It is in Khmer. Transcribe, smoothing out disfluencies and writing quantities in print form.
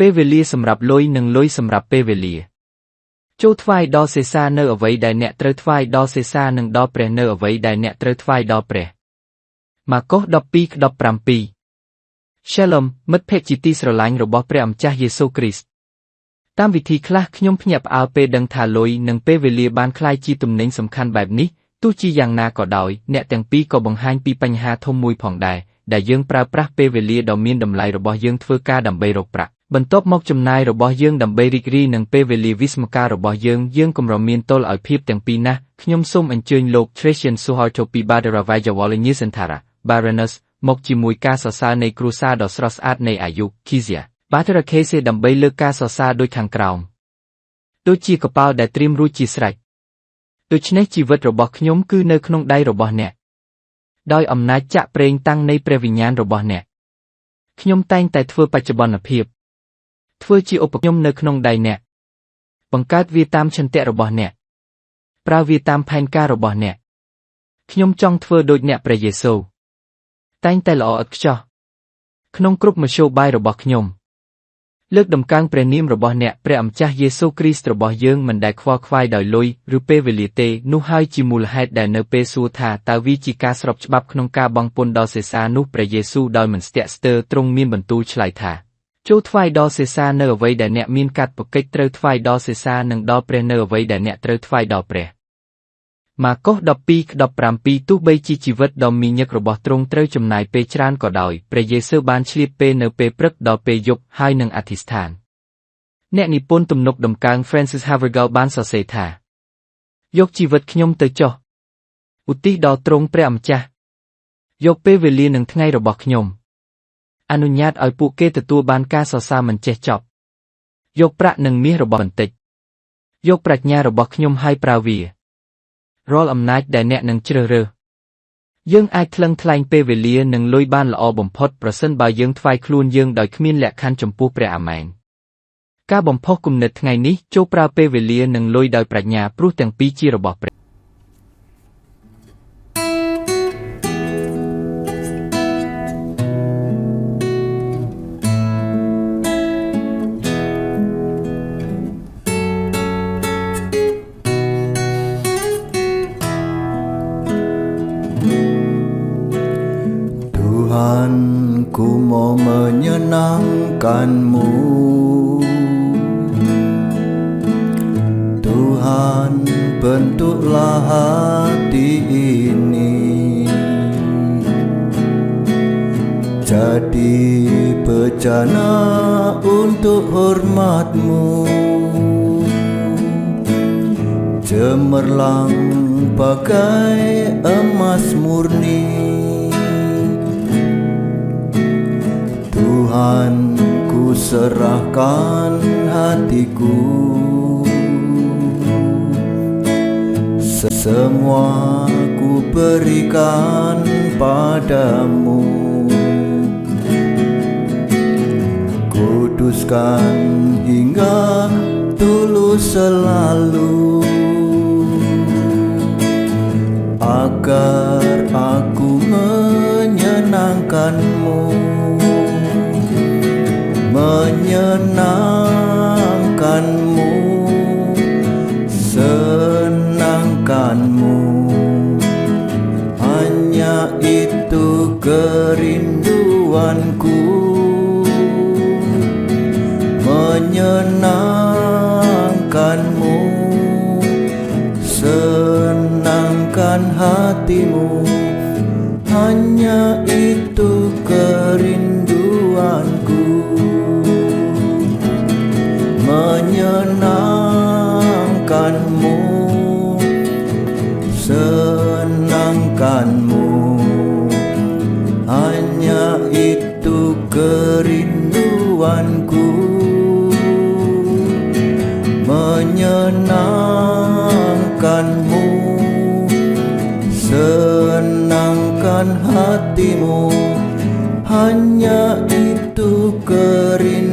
ពេលវេលាសម្រាប់លុយនិងលុយសម្រាប់ពេលវេលាចូលថ្វាយដល់សេសានៅអ្វីដែលអ្នកត្រូវថ្វាយដល់សេសានិងដល់ព្រះនៅអ្វីដែលអ្នកត្រូវថ្វាយដល់ព្រះម៉ាកុស 12:17 Shalom មិត្តភក្តិជាទីស្រឡាញ់របស់ព្រះម្ចាស់យេស៊ូវគ្រីស្ទតាមវិធីខ្លះខ្ញុំភ្ញាក់ផ្អើលពេលដឹងថាលុយនិងពេលវេលាបានក្លាយជាទំនិញសំខាន់បែបនេះទោះជាយ៉ាងណាក៏ដោយអ្នកទាំងពីរក៏បង្ហាញពីបញ្ហាធំមួយផងដែរដែលយើងប្រើប្រាស់ពេលវេលាដ៏មានតម្លៃរបស់យើងធ្វើការដើម្បីរកប្រាក់បន្ទាប់មកចំណាយរបស់យើងដើម្បីរីករាយនឹងពេលវេលាវិស្មការរបស់យើងកម្រមានទល់ឲ្យភាពទាំងពីរណាស់ខ្ញុំសូមអញ្ជើញលោក Tracian Suhartopi Badaravajawalanya Santara Baroness មកជាមួយការសរសើរនៃគ្រួសារដ៏ស្រស់ស្អាតនៃអាយុ Kizia Badarakese ដើម្បីលើកការសរសើរដូចខាងក្រោមដូចជាកប៉ាល់ដែលត្រៀមរួចជាស្រេចដូច្នេះជីវិតរបស់ខ្ញុំគឺនៅក្នុងដៃរបស់អ្នកដោយអំណាចចាក់ប្រេងតាំងនៃព្រះវិញ្ញាណរបស់អ្នកខ្ញុំតែងតែធ្វើបច្ចុប្បន្នភាពធ្វើជាឧបខ្ញុំនៅក្នុងដៃអ្នកបង្កើតវាតាមឆន្ទៈរបស់អ្នកប្រើវាតាមផែនការរបស់អ្នកខ្ញុំចង់ធ្វើដូចអ្នកព្រះយេស៊ូវតែងតែល្អឥតខ្ចោះក្នុងគ្រប់មធ្យោបាយរបស់ខ្ញុំលើកដំកើងព្រះនាមរបស់អ្នកព្រះម្ចាស់យេស៊ូវគ្រីស្ទរបស់យើងមិនដែលខ្វល់ខ្វាយដោយលុយឬពេលវេលាទេនោះហើយជាមូលហេតុដែលនៅពេលសួរថាតើវាជាការស្របច្បាប់ក្នុងការបង់ពន្ធដល់សេសានោះព្រះយេស៊ូវដោយមិនស្ទាក់ស្ទើរទ្រង់មានបន្ទូលឆ្លើយថាចូលថ្វាយដល់សេសានៅអ្វីដែលអ្នកមានកាតព្វកិច្ចត្រូវថ្វាយដល់សេសានិងដល់ព្រះនៅអ្វីដែលអ្នកត្រូវថ្វាយដល់ព្រះម៉ាកុស 12:17 ទោះបីជាជីវិតដ៏មានញឹករបស់ទ្រង់ត្រូវចំណាយពេលច្រើនក៏ដោយព្រះយេស៊ូវបានឆ្លៀតពេលនៅពេលព្រឹកដល់ពេលយប់ហើយនឹងអធិស្ឋានអ្នកនិពន្ធទំនុកដំកើង Francis Havergal បានសរសេរថាយកជីវិតខ្ញុំទៅចុះឧទ្ទិសដល់ទ្រង់ព្រះម្ចាស់យកពេលវេលានិងថ្ងៃរបស់ខ្ញុំអនុញ្ញាតឲ្យពួកគេទទួលបានការសរសើរមិនចេះចប់យកប្រាក់និងមាសរបស់បន្តិចយកប្រាជ្ញារបស់ខ្ញុំឲ្យប្រើវារាល់អំណាចដែលអ្នកនឹងជ្រើសរើសយើងអាចថ្លឹងថ្លែងពេលវេលានិងលុយបានល្អបំផុតប្រសិនបើយើងថ្វាយខ្លួនយើងដោយគ្មានលក្ខខណ្ឌចំពោះព្រះអាមែនការបំផុសគំនិតថ្ងៃនេះចូលប្រើពេលវេលានិងលុយដោយប្រាជ្ញាព្រោះទាំងពីរជារបស់ព្រះKu mau menyenangkan-Mu Tuhan bentuklah hati ini jadi bejana untuk hormat-Mu cemerlang bagai emas murni Tuhan, ku serahkan hatiku Semua ku berikan padamu Kuduskan hingga tulus selalu Agar aku menyenangkan-Mu Menyenangkan-Mu, senangkan-Mu Hanya itu kerinduanku Menyenangkan-Mu, senangkan hatimu Hanya itu kerinduanku Menyenangkan-Mu, senangkan-Mu Hanya itu kerinduanku Menyenangkan-Mu, senangkan hatimu Hanya itu kerinduanku